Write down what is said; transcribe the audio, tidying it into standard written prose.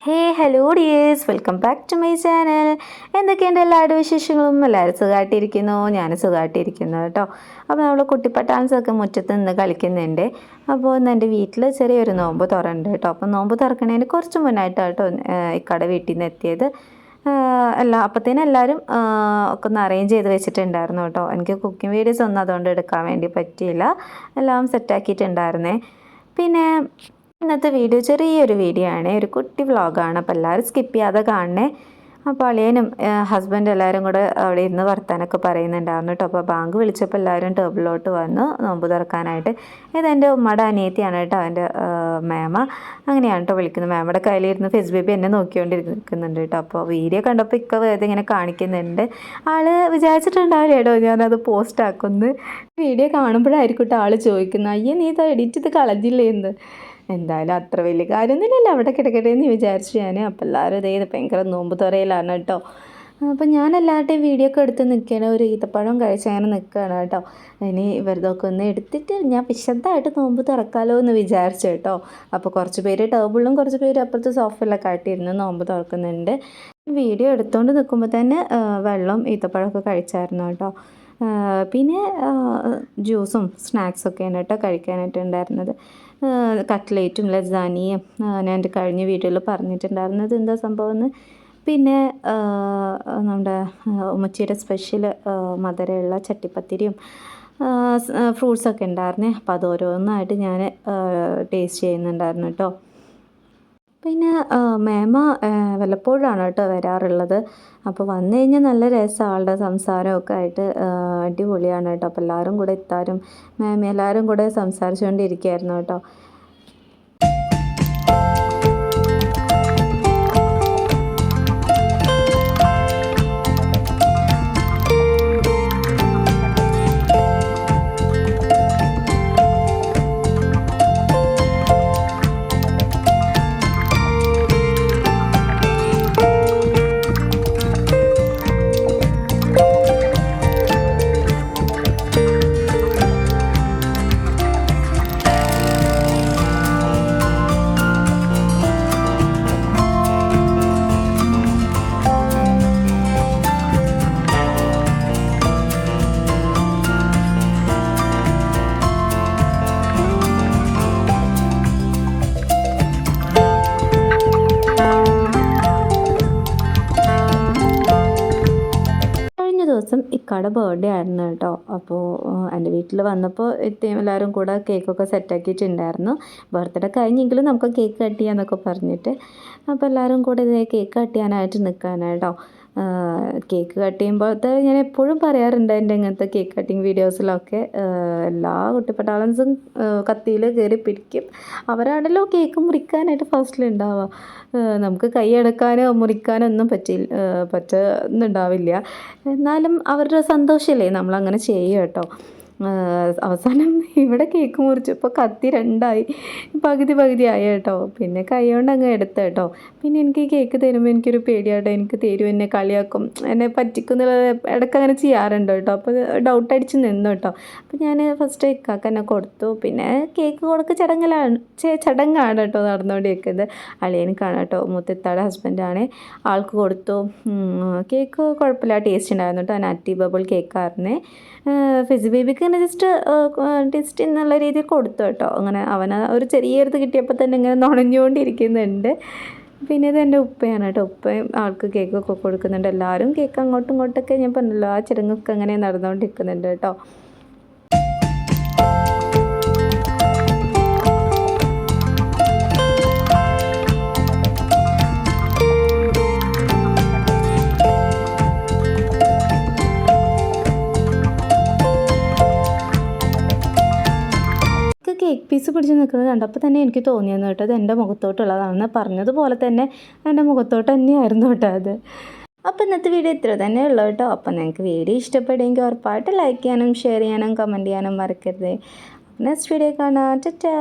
Hello dears, welcome back to my channel. എന്തൊക്കെയുണ്ട് എല്ലാവരുടെ വിശേഷങ്ങളും? എല്ലാവരും സുഖമായിട്ടിരിക്കുന്നു. ഞാൻ സുഖമായിട്ടിരിക്കുന്നു കേട്ടോ. അപ്പോൾ നമ്മൾ കുട്ടിപ്പട്ടാൻസൊക്കെ മുറ്റത്ത് നിന്ന് കളിക്കുന്നുണ്ട്. അപ്പോൾ ഇന്ന് എൻ്റെ വീട്ടിൽ ചെറിയൊരു നോമ്പ് തുറണ്ട് കേട്ടോ. അപ്പോൾ നോമ്പ് തുറക്കണതിന് കുറച്ച് മുന്നായിട്ടാണ് കേട്ടോ ഇക്കടെ വീട്ടിൽ നിന്ന് എത്തിയത്. അപ്പോഴത്തേനും എല്ലാവരും ഒക്കെ ഒന്ന് അറേഞ്ച് ചെയ്ത് വെച്ചിട്ടുണ്ടായിരുന്നു കേട്ടോ. എനിക്ക് കുക്കിംഗ് വീഡിയോസ് ഒന്നും അതുകൊണ്ട് എടുക്കാൻ വേണ്ടി പറ്റിയില്ല. എല്ലാം സെറ്റാക്കിയിട്ടുണ്ടായിരുന്നേ. പിന്നെ ഇന്നത്തെ വീഡിയോ ചെറിയൊരു വീഡിയോ ആണ്, ഒരു കുട്ടി വ്ളോഗാണ്. അപ്പോൾ എല്ലാവരും സ്കിപ്പ് ചെയ്യാതെ കാണണേ. അപ്പോൾ അളിയനും ഹസ്ബൻഡ് എല്ലാവരും കൂടെ അവിടെ ഇരുന്ന് വർത്താനൊക്കെ പറയുന്നുണ്ടായിരുന്നു കേട്ടോ. അപ്പോൾ ബാങ്ക് വിളിച്ചപ്പോൾ എല്ലാവരും ടേബിളിലോട്ട് വന്നു നോമ്പ് തുറക്കാനായിട്ട്. ഇതെൻ്റെ ഉമ്മയുടെ അനിയത്തിയാണ് കേട്ടോ, എൻ്റെ മേമ. അങ്ങനെയാണ് കേട്ടോ വിളിക്കുന്നത്. മേമയുടെ കയ്യിലിരുന്ന് ഫേസ് ബേബി എന്നെ നോക്കിക്കൊണ്ടിരിക്കുന്നുണ്ട് കേട്ടോ. അപ്പോൾ വീഡിയോ കണ്ടപ്പോൾ ഇക്ക വേറെ ഇങ്ങനെ കാണിക്കുന്നുണ്ട്. ആൾ വിചാരിച്ചിട്ടുണ്ടാവില്ല കേട്ടോ ഞാനത് പോസ്റ്റ് ആക്കുന്നു. വീഡിയോ കാണുമ്പോഴായിരിക്കും കേട്ടോ ആൾ ചോദിക്കുന്നത്, അയ്യേ നീ ഇത് എഡിറ്റ് ചെയ്ത് കളഞ്ഞില്ലേ എന്ന്. എന്തായാലും അത്ര വലിയ കാര്യമൊന്നുമില്ലല്ലോ, അവിടെ കിടക്കട്ടെ എന്ന് വിചാരിച്ചു ഞാൻ. അപ്പോൾ എല്ലാവരും ഇതേ ഭയങ്കര നോമ്പ് തുറയിലാണ് കേട്ടോ. അപ്പം ഞാൻ എല്ലാവരുടെയും വീഡിയോ ഒക്കെ എടുത്ത് നിൽക്കുകയാണ്. ഒരു ഈത്തപ്പഴം കഴിച്ച് അങ്ങനെ നിൽക്കുകയാണ് കേട്ടോ. ഇനി ഇവരതൊക്കെ ഒന്ന് എടുത്തിട്ട് ഞാൻ വിശദമായിട്ട് നോമ്പ് തുറക്കാമല്ലോ എന്ന് വിചാരിച്ചു കേട്ടോ. അപ്പോൾ കുറച്ച് പേര് ടേബിളിലും കുറച്ച് പേര് അപ്പുറത്ത് സോഫയിലൊക്കെ ആയിട്ടിരുന്ന് നോമ്പ് തുറക്കുന്നുണ്ട്. വീഡിയോ എടുത്തുകൊണ്ട് നിൽക്കുമ്പോൾ തന്നെ വെള്ളം ഈത്തപ്പഴമൊക്കെ കഴിച്ചായിരുന്നു കേട്ടോ. പിന്നെ ജ്യൂസും സ്നാക്സൊക്കെയാണ് കേട്ടോ കഴിക്കാനായിട്ടുണ്ടായിരുന്നത്. കട്ട്ലേറ്റും ലസാനിയും ഞാൻ എൻ്റെ കഴിഞ്ഞ വീഡിയോയിൽ പറഞ്ഞിട്ടുണ്ടായിരുന്നത് എന്താ സംഭവം എന്ന്. പിന്നെ നമ്മുടെ ഉമ്മച്ചിയുടെ സ്പെഷ്യൽ മധുരമുള്ള ചട്ടിപ്പത്തിരിയും ഫ്രൂട്ട്സൊക്കെ ഉണ്ടായിരുന്നേ. അപ്പോൾ അത് ഓരോന്നായിട്ട് ഞാൻ ടേസ്റ്റ് ചെയ്യുന്നുണ്ടായിരുന്നു കേട്ടോ. പിന്നെ മേമ വല്ലപ്പോഴാണ് കേട്ടോ വരാറുള്ളത്. അപ്പോൾ വന്നു കഴിഞ്ഞാൽ നല്ല രസമാണ്, ആളുടെ സംസാരമൊക്കെ ആയിട്ട് അടിപൊളിയാണ് കേട്ടോ. അപ്പോൾ എല്ലാവരും കൂടെ ഇത്താരും മേമ എല്ലാവരും കൂടെ സംസാരിച്ചുകൊണ്ടിരിക്കുകയായിരുന്നു കേട്ടോ. ദിവസം ഇക്കയുടെ ബർത്ത്ഡേ ആയിരുന്നു കേട്ടോ. അപ്പോൾ എൻ്റെ വീട്ടിൽ വന്നപ്പോൾ എല്ലാവരും കൂടെ കേക്കൊക്കെ സെറ്റാക്കിയിട്ടുണ്ടായിരുന്നു. ബർത്ത്ഡേ കഴിഞ്ഞെങ്കിലും നമുക്ക് കേക്ക് കട്ട് ചെയ്യാമെന്നൊക്കെ പറഞ്ഞിട്ട്. അപ്പോൾ എല്ലാവരും കൂടെ ഇതേ കേക്ക് കട്ട് ചെയ്യാനായിട്ട് നിൽക്കാനായിട്ടോ. കേക്ക് കട്ട് ചെയ്യുമ്പോഴത്തെ ഞാൻ എപ്പോഴും പറയാറുണ്ട് എൻ്റെ ഇങ്ങനത്തെ കേക്ക് കട്ടിങ് വീഡിയോസിലൊക്കെ എല്ലാ കുട്ടിപ്പട്ടാളൻസും കത്തിയിൽ കയറി പിടിക്കും. അവരാണല്ലോ കേക്ക് മുറിക്കാനായിട്ട് ഫസ്റ്റിലുണ്ടാവുക. നമുക്ക് കൈയടക്കാനോ മുറിക്കാനോ ഒന്നും പറ്റുന്നുണ്ടാവില്ല. എന്നാലും അവരുടെ സന്തോഷമല്ലേ നമ്മളങ്ങനെ ചെയ്യുക കേട്ടോ. അവസാനം ഇവിടെ കേക്ക് മുറിച്ചപ്പോൾ കത്തി രണ്ടായി, പകുതി ആയി കേട്ടോ. പിന്നെ കൈ കൊണ്ട് അങ്ങ് എടുത്ത കേട്ടോ. പിന്നെ എനിക്ക് കേക്ക് തരുമ്പോൾ എനിക്കൊരു പേടിയാട്ടോ, എനിക്ക് തരും, എന്നെ കളിയാക്കും, എന്നെ പറ്റിക്കുന്ന ഇടയ്ക്ക് അങ്ങനെ ചെയ്യാറുണ്ട് കേട്ടോ. അപ്പോൾ ഡൗട്ട് അടിച്ച് നിന്നു കേട്ടോ. അപ്പോൾ ഞാൻ ഫസ്റ്റ് ഇക്കാക്ക് എന്നെ കൊടുത്തു. പിന്നെ കേക്ക് കൊടുക്ക ചടങ്ങാണ് കേട്ടോ നടന്നുകൊണ്ടിരിക്കുന്നത്. അളിയനക്കാണ് കേട്ടോ, മൂത്തിത്താടെ ഹസ്ബൻഡാണ്, ആൾക്ക് കൊടുത്തു. കേക്ക് കുഴപ്പമില്ല, ടേസ്റ്റ് ഉണ്ടായിരുന്നു കേട്ടോ. നാറ്റി ബബിൾ കേക്കായിരുന്നേ. ഫിസ് ബേബിക്ക് ഇങ്ങനെ ടെസ്റ്റ് എന്നുള്ള രീതിയിൽ കൊടുത്തു കേട്ടോ. അങ്ങനെ അവന് ഒരു ചെറിയൊരിത് കിട്ടിയപ്പോൾ തന്നെ ഇങ്ങനെ നുണഞ്ഞുകൊണ്ടിരിക്കുന്നുണ്ട്. പിന്നെ ഇത് എൻ്റെ ഉപ്പയാണ് കേട്ടോ. ഉപ്പയും ആൾക്ക് കേക്കൊക്കെ കൊടുക്കുന്നുണ്ട്. എല്ലാവരും കേക്ക് അങ്ങോട്ടും ഇങ്ങോട്ടൊക്കെ ഞാൻ പറഞ്ഞല്ലോ, ആ ചടങ്ങൊക്കെ അങ്ങനെ നടന്നുകൊണ്ടിരിക്കുന്നുണ്ട് കേട്ടോ. കേക്ക് പീസ് പിടിച്ച് നിൽക്കുന്നത് കണ്ടപ്പോൾ തന്നെ എനിക്ക് തോന്നിയെന്ന് കേട്ടോ, അത് എൻ്റെ മുഖത്തോട്ടുള്ളതാണെന്ന്. പറഞ്ഞതുപോലെ തന്നെ എൻ്റെ മുഖത്തോട്ട് തന്നെയായിരുന്നു കേട്ടോ അത്. അപ്പോൾ ഇന്നത്തെ വീഡിയോ ഇത്ര തന്നെ ഉള്ളൂ കേട്ടോ. അപ്പോൾ നിങ്ങൾക്ക് വീഡിയോ ഇഷ്ടപ്പെടുമെങ്കിൽ ഉറപ്പായിട്ട് ലൈക്ക് ചെയ്യാനും ഷെയർ ചെയ്യാനും കമൻറ്റ് ചെയ്യാനും മറക്കരുത്. നെക്സ്റ്റ് വീഡിയോ കാണാം. ടാറ്റാ.